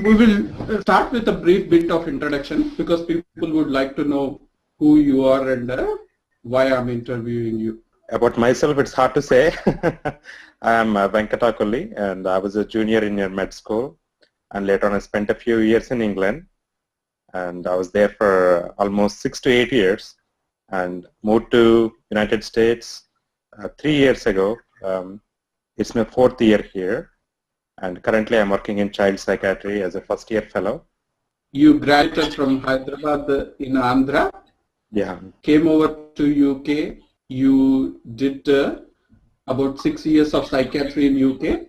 We will start with a brief bit of introduction because people would like to know who you are and why I'm interviewing you. About myself, it's hard to say. I am Venkata Kolli, and I was a junior in your med school, and later on I spent a few years in England, and I was there for almost 6 to 8 years, and moved to United States 3 years ago. It's my 4th year here, and currently I'm working in child psychiatry as a first-year fellow. You graduated from Hyderabad in Andhra. Yeah. Came over to UK. You did about 6 years of psychiatry in UK.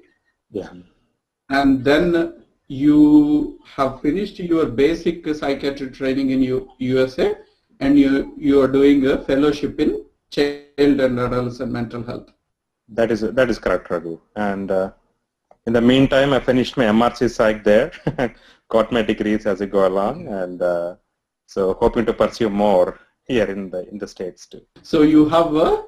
Yeah. And then you have finished your basic psychiatry training in USA, and you are doing a fellowship in child and adolescent mental health. That is correct, Raghu. And in the meantime, I finished my MRC Psych there, got my degrees as I go along, and so hoping to pursue more here in the States too. So you have a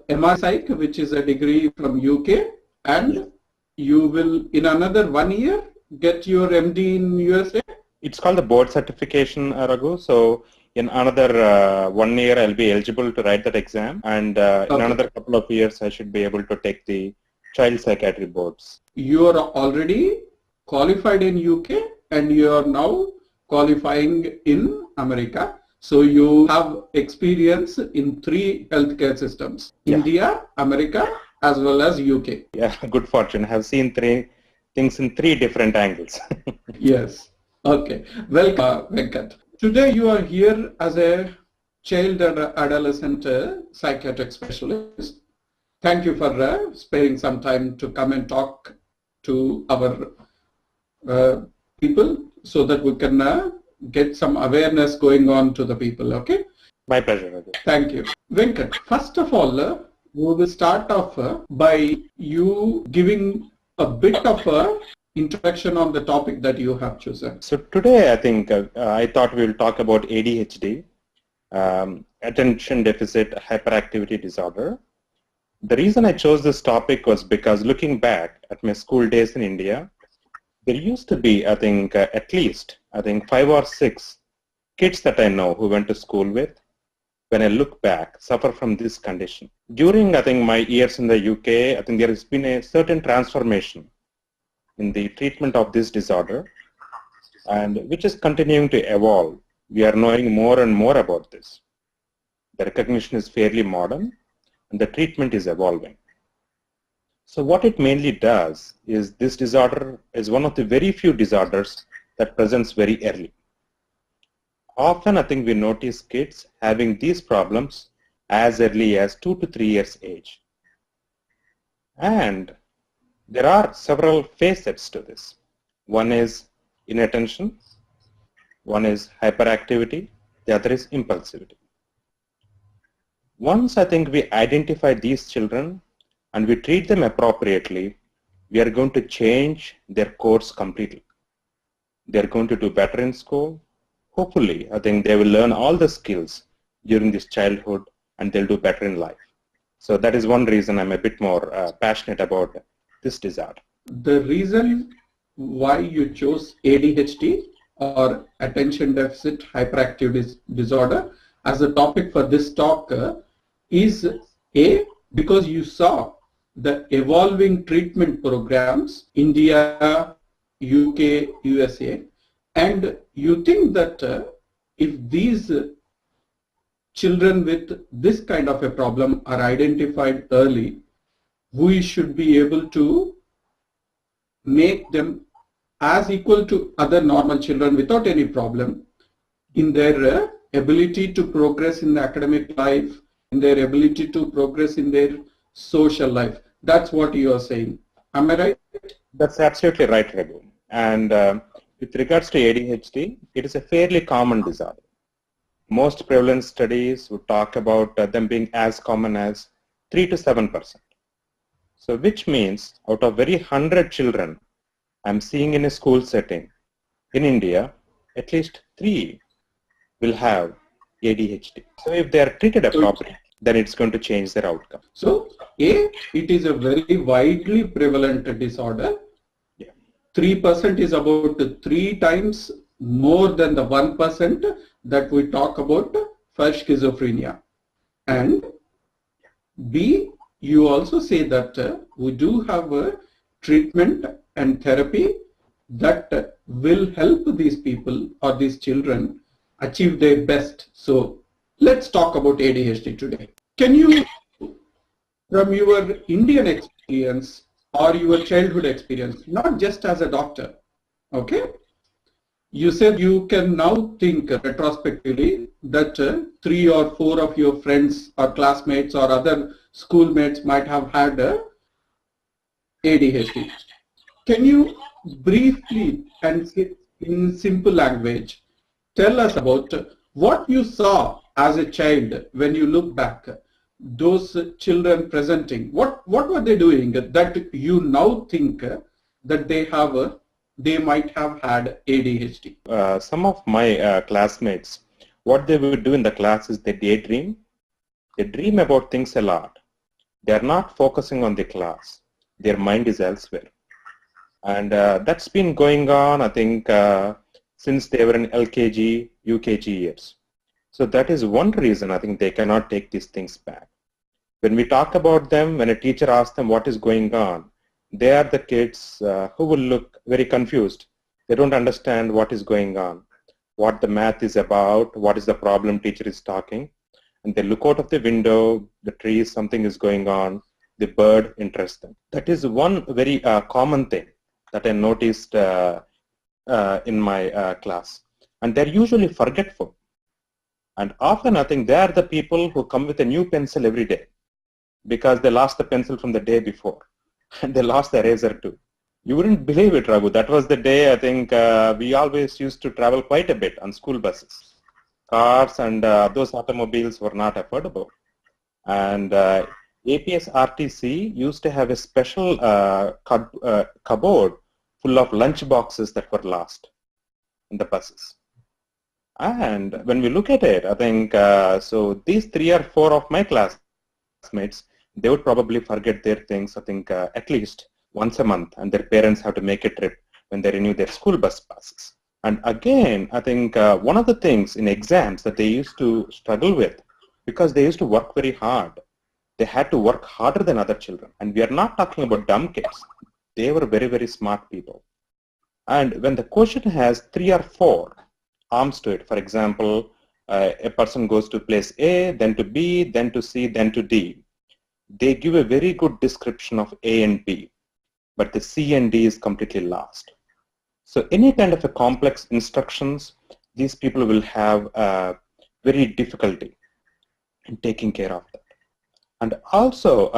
MRC Psych, which is a degree from UK, and you will in another 1 year get your MD in USA? It's called the board certification, Raghu. So in another 1 year, I'll be eligible to write that exam, and in another couple of years, I should be able to take the child psychiatry boards. You are already qualified in UK, and you are now qualifying in America. So you have experience in 3 healthcare systems: India, America, as well as UK. Yeah, good fortune. I have seen 3 things in 3 different angles. Yes. Okay. Welcome, Venkat. Today you are here as a child and adolescent psychiatric specialist. Thank you for sparing some time to come and talk to our people so that we can get some awareness going on to the people. Okay? My pleasure. Thank you. Venkat, first of all, we will start off by you giving a bit of a introduction on the topic that you have chosen. So today I think I thought we will talk about ADHD, attention deficit hyperactivity disorder. The reason I chose this topic was because looking back at my school days in India, there used to be, I think, at least 5 or 6 kids that I know who went to school with, when I look back, suffer from this condition. During, I think, my years in the UK, I think there has been a certain transformation in the treatment of this disorder, and which is continuing to evolve. We are knowing more and more about this. The recognition is fairly modern, and the treatment is evolving. So what it mainly does is this disorder is one of the very few disorders that presents very early. Often I think we notice kids having these problems as early as 2 to 3 years age. And there are several facets to this. One is inattention, one is hyperactivity, the other is impulsivity. Once I think we identify these children and we treat them appropriately, we are going to change their course completely. They are going to do better in school. Hopefully, I think they will learn all the skills during this childhood and they'll do better in life. So that is one reason I'm a bit more passionate about this disorder. The reason why you chose ADHD or attention deficit hyperactivity disorder as a topic for this talk is because you saw the evolving treatment programs, India, UK, USA, and you think that if these children with this kind of a problem are identified early, we should be able to make them as equal to other normal children without any problem in their ability to progress in the academic life, in their ability to progress in their social life. That's what you are saying. Am I right? That's absolutely right, Raghu. And with regards to ADHD, it is a fairly common disorder. Most prevalence studies would talk about them being as common as 3 to 7%. So which means out of very 100 children I'm seeing in a school setting in India, at least 3 will have ADHD. So if they are treated appropriately, then it's going to change their outcome. So it is a very widely prevalent disorder. Yeah. 3% is about 3 times more than the 1% that we talk about for schizophrenia. And B, you also say that we do have a treatment and therapy that will help these people or these children achieve their best. So let's talk about ADHD today. Can you, from your Indian experience or your childhood experience, not just as a doctor, okay? You said you can now think retrospectively that 3 or 4 of your friends or classmates or other schoolmates might have had ADHD. Can you briefly and in simple language tell us about what you saw as a child when you look back, those children presenting? What were they doing that you now think that they might have had ADHD? Some of my classmates, what they would do in the class is they daydream. They dream about things a lot. They are not focusing on the class. Their mind is elsewhere. And that's been going on, I think, since they were in LKG, UKG years. So that is one reason I think they cannot take these things back. When we talk about them, when a teacher asks them what is going on, they are the kids who will look very confused. They don't understand what is going on, what the math is about, what is the problem teacher is talking. And they look out of the window, the trees, something is going on, the bird interests them. That is one very common thing that I noticed in my class. And they're usually forgetful. And often I think they are the people who come with a new pencil every day because they lost the pencil from the day before. And they lost the eraser too. You wouldn't believe it, Raghu. That was the day I think we always used to travel quite a bit on school buses. Cars and those automobiles were not affordable. And APS RTC used to have a special cupboard full of lunch boxes that were lost in the buses. And when we look at it, I think, so these 3 or 4 of my classmates, they would probably forget their things, I think, at least once a month, and their parents have to make a trip when they renew their school bus passes. And again, I think one of the things in exams that they used to struggle with, because they used to work very hard, they had to work harder than other children. And we are not talking about dumb kids. They were very, very smart people. And when the question has 3 or 4 arms to it, for example, a person goes to place A, then to B, then to C, then to D, they give a very good description of A and B, but the C and D is completely lost. So any kind of a complex instructions, these people will have very difficulty in taking care of that. And also,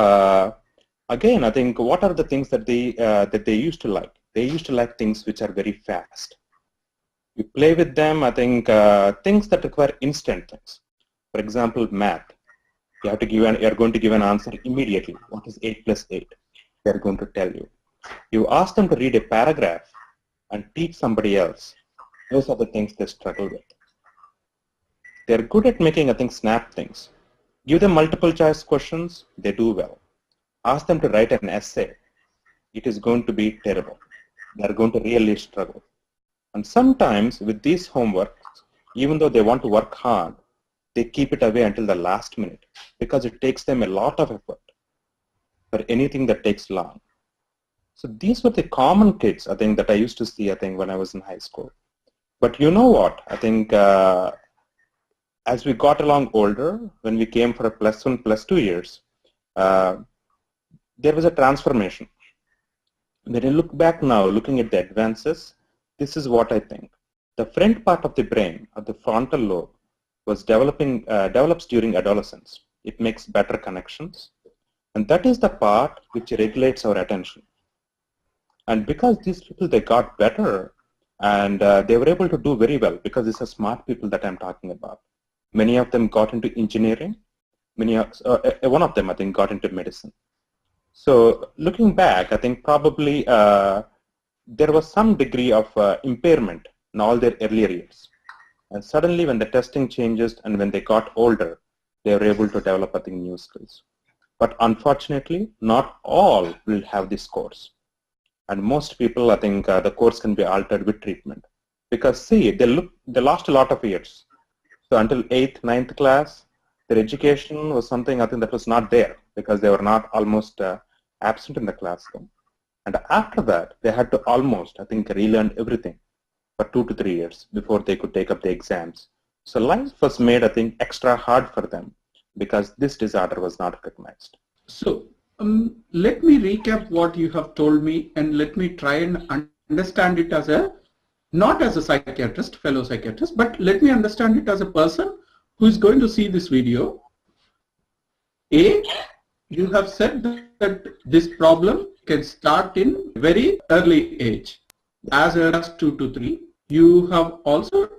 again, I think what are the things that they used to like? They used to like things which are very fast. You play with them, I think, things that require instant things. For example, math. You're going to give an answer immediately. What is 8 plus 8? They're going to tell you. You ask them to read a paragraph and teach somebody else. Those are the things they struggle with. They're good at making, I think, snap things. Give them multiple choice questions, they do well. Ask them to write an essay. It is going to be terrible. They're going to really struggle. And sometimes with these homeworks, even though they want to work hard, they keep it away until the last minute because it takes them a lot of effort for anything that takes long. So these were the common kids, I think, that I used to see, I think, when I was in high school. But you know what? I think as we got along older, when we came for a +1, +2 years, there was a transformation. When I look back now, looking at the advances, this is what I think. The front part of the brain, or the frontal lobe, was develops during adolescence. It makes better connections. And that is the part which regulates our attention. And because these people, they got better, and they were able to do very well, because these are smart people that I'm talking about. Many of them got into engineering. One of them, I think, got into medicine. So looking back, I think probably there was some degree of impairment in all their earlier years. And suddenly when the testing changes and when they got older, they were able to develop, I think, new skills. But unfortunately, not all will have this course. And most people, I think, the course can be altered with treatment. Because see, they lost a lot of years. So until 8th, 9th class, their education was something I think that was not there because they were not almost absent in the classroom. And after that, they had to almost, I think, relearn everything for 2 to 3 years before they could take up the exams. So life was made, I think, extra hard for them because this disorder was not recognized. So let me recap what you have told me and let me try and understand it as not as a psychiatrist, fellow psychiatrist, but let me understand it as a person who is going to see this video. A, you have said that this problem can start in very early age, as early as 2 to 3. You have also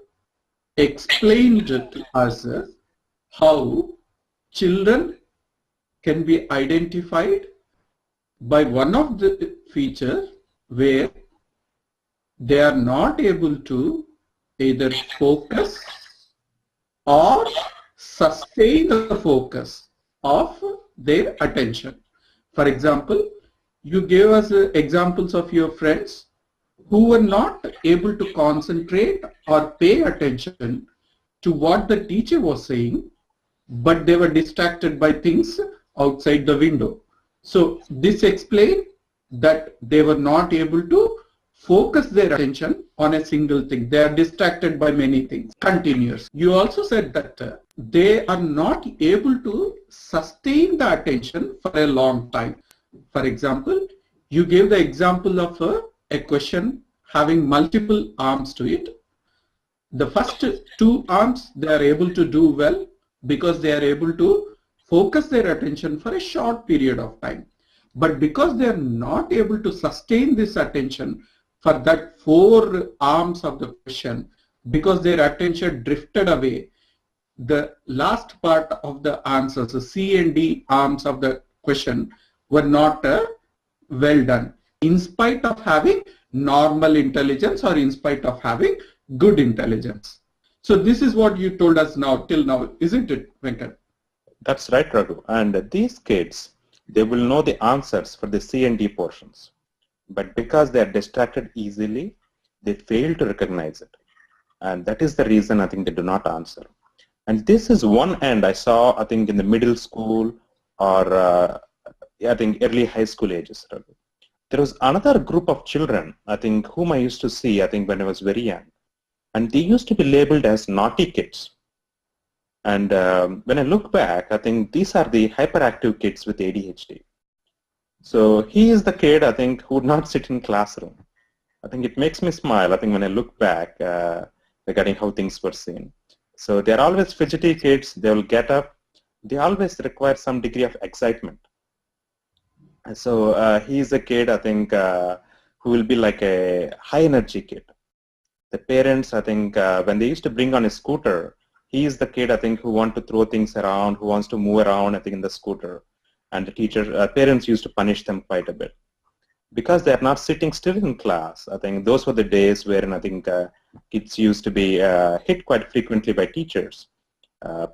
explained to us how children can be identified by one of the features where they are not able to either focus or sustain the focus of their attention. For example, you gave us examples of your friends who were not able to concentrate or pay attention to what the teacher was saying, but they were distracted by things outside the window. So this explains that they were not able to focus their attention on a single thing. They are distracted by many things, continuous. You also said that they are not able to sustain the attention for a long time. For example, you gave the example of a question having multiple arms to it. The first 2 arms they are able to do well because they are able to focus their attention for a short period of time. But because they are not able to sustain this attention for that 4 arms of the question, because their attention drifted away, the last part of the answers, the C and D arms of the question, were not well done, in spite of having normal intelligence or in spite of having good intelligence. So this is what you told us now, till now, isn't it, Venkat? That's right, Raghu. And these kids, they will know the answers for the C and D portions. But because they are distracted easily, they fail to recognize it. And that is the reason I think they do not answer. And this is one end I saw, I think, in the middle school or I think early high school ages. There was another group of children, I think, whom I used to see, I think, when I was very young. And they used to be labeled as naughty kids. And when I look back, I think these are the hyperactive kids with ADHD. So he is the kid, I think, who would not sit in classroom. I think it makes me smile, I think, when I look back regarding how things were seen. So they're always fidgety kids. They will get up. They always require some degree of excitement. So he's a kid, I think, who will be like a high energy kid. The parents, I think, when they used to bring on a scooter, he is the kid, I think, who wants to throw things around, who wants to move around, I think, in the scooter. And the parents used to punish them quite a bit. Because they're not sitting still in class, I think those were the days wherein I think kids used to be hit quite frequently by teachers,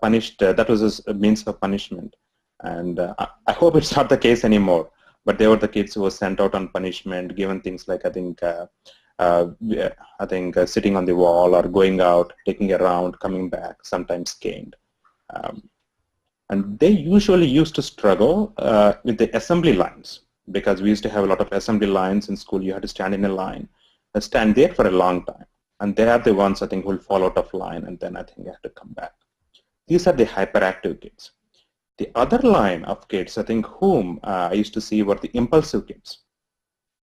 punished. That was a means of punishment. And I hope it's not the case anymore. But they were the kids who were sent out on punishment, given things like, I think, sitting on the wall or going out, taking a round, coming back, sometimes caned. And they usually used to struggle with the assembly lines, because we used to have a lot of assembly lines in school. You had to stand in a line, stand there for a long time. And they are the ones, I think, who will fall out of line, and then I think they have to come back. These are the hyperactive kids. The other line of kids, I think, whom I used to see were the impulsive kids.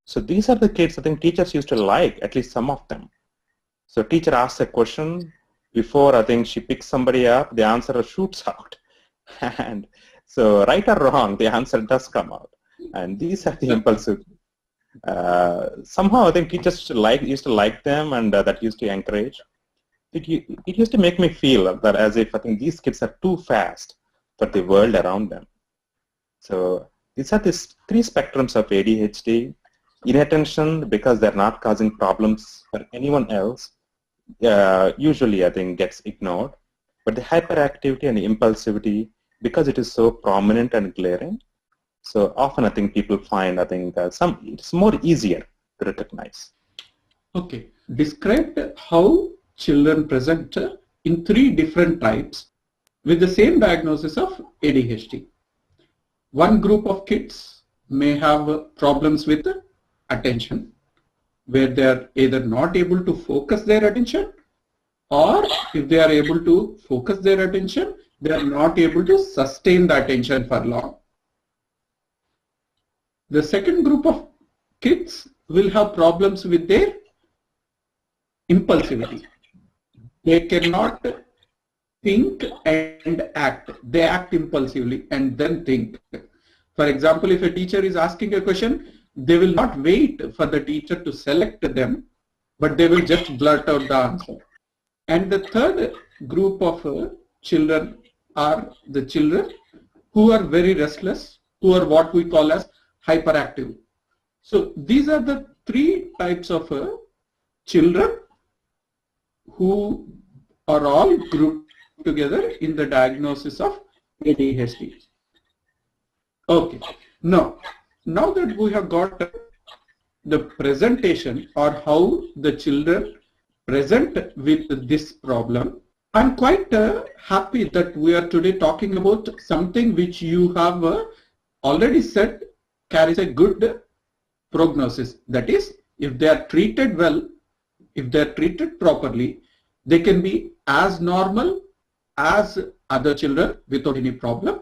So these are the kids, I think, teachers used to like, at least some of them. So teacher asks a question, before, I think, she picks somebody up, the answer shoots out. And so right or wrong, the answer does come out. And these are the impulsive. Somehow, I think teachers used to like them, and that used to encourage. It used to make me feel that as if I think these kids are too fast for the world around them. So these are the 3 spectrums of ADHD. Inattention, because they're not causing problems for anyone else, usually I think gets ignored. But the hyperactivity and the impulsivity, because it is so prominent and glaring, So often I think people find, I think it's more easier to recognize. Okay. Described how children present in 3 different types with the same diagnosis of ADHD. One group of kids may have problems with attention, where they are either not able to focus their attention, or if they are able to focus their attention, they are not able to sustain the attention for long. The second group of kids will have problems with their impulsivity. They cannot think and act. They act impulsively and then think. For example, if a teacher is asking a question, they will not wait for the teacher to select them, but they will just blurt out the answer. And the third group of children are the children who are very restless, who are what we call as hyperactive. So these are the 3 types of children who are all grouped together in the diagnosis of ADHD. Okay, now that we have got the presentation or how the children present with this problem, I'm quite happy that we are today talking about something which you have already said carries a good prognosis. That is, if they are treated well, if they are treated properly, they can be as normal as other children without any problem,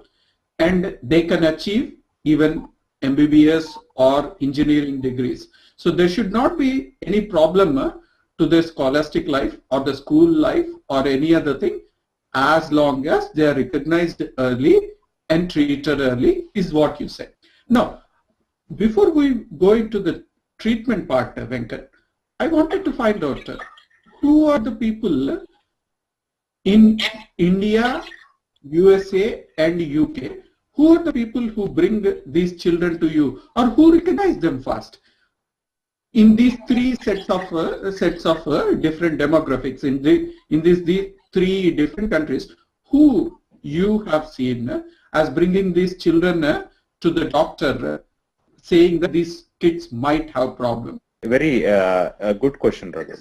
and they can achieve even MBBS or engineering degrees. So there should not be any problem to their scholastic life or the school life or any other thing, as long as they are recognized early and treated early, is what you said. Now, before we go into the treatment part, Venkat, I wanted to find out who are the people in India, USA and UK, who are the people who bring these children to you, or who recognize them first? In these 3 sets of different demographics, in these 3 different countries, who you have seen as bringing these children to the doctor, saying that these kids might have problems? Very a good question, Raghu.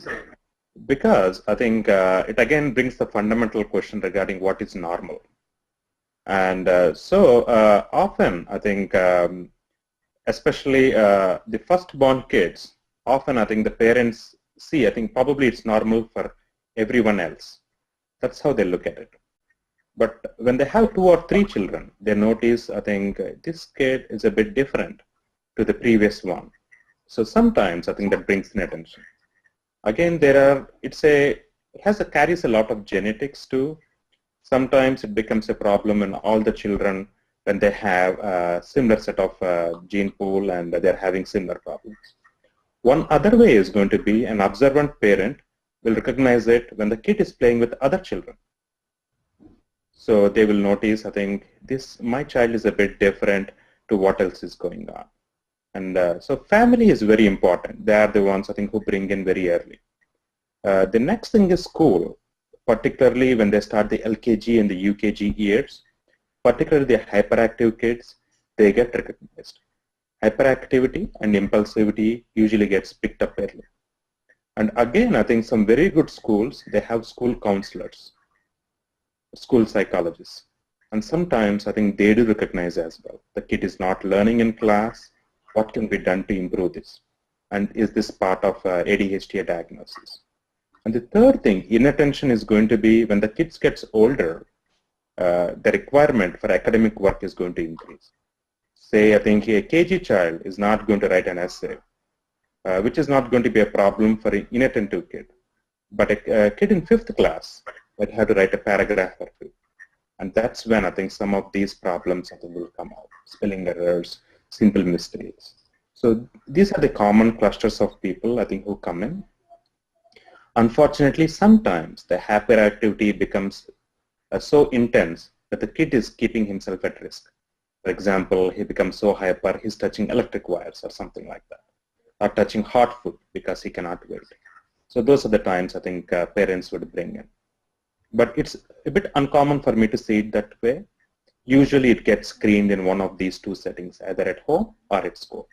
Because I think it again brings the fundamental question regarding what is normal. And so often I think, especially the first-born kids, often I think the parents see, I think probably it's normal for everyone else. That's how they look at it. But when they have 2 or 3 children, they notice, I think, this kid is a bit different to the previous one. So sometimes I think that brings in attention. Again, it carries a lot of genetics too. Sometimes it becomes a problem in all the children when they have a similar set of gene pool and they're having similar problems. One other way is going to be an observant parent will recognize it when the kid is playing with other children. So they will notice, I think, my child is a bit different to what else is going on. And so family is very important. They are the ones, I think, who bring in very early. The next thing is school, particularly when they start the LKG and the UKG years, particularly the hyperactive kids, they get recognized. Hyperactivity and impulsivity usually gets picked up early. And again, I think some very good schools, they have school counselors, school psychologists. And sometimes I think they do recognize as well. The kid is not learning in class. What can be done to improve this? And is this part of ADHD diagnosis? And the third thing, inattention, is going to be when the kids gets older, the requirement for academic work is going to increase. Say, I think a KG child is not going to write an essay, which is not going to be a problem for an inattentive kid. But a kid in 5th class might have to write a paragraph or 2. And that's when I think some of these problems I think will come out, spelling errors, simple mistakes. So these are the common clusters of people I think who come in. Unfortunately, sometimes the hyperactivity becomes so intense that the kid is keeping himself at risk. For example, he becomes so hyper, he's touching electric wires or something like that, or touching hot food because he cannot wait. So those are the times I think parents would bring in. But it's a bit uncommon for me to see it that way. usually it gets screened in one of these two settings, either at home or at school.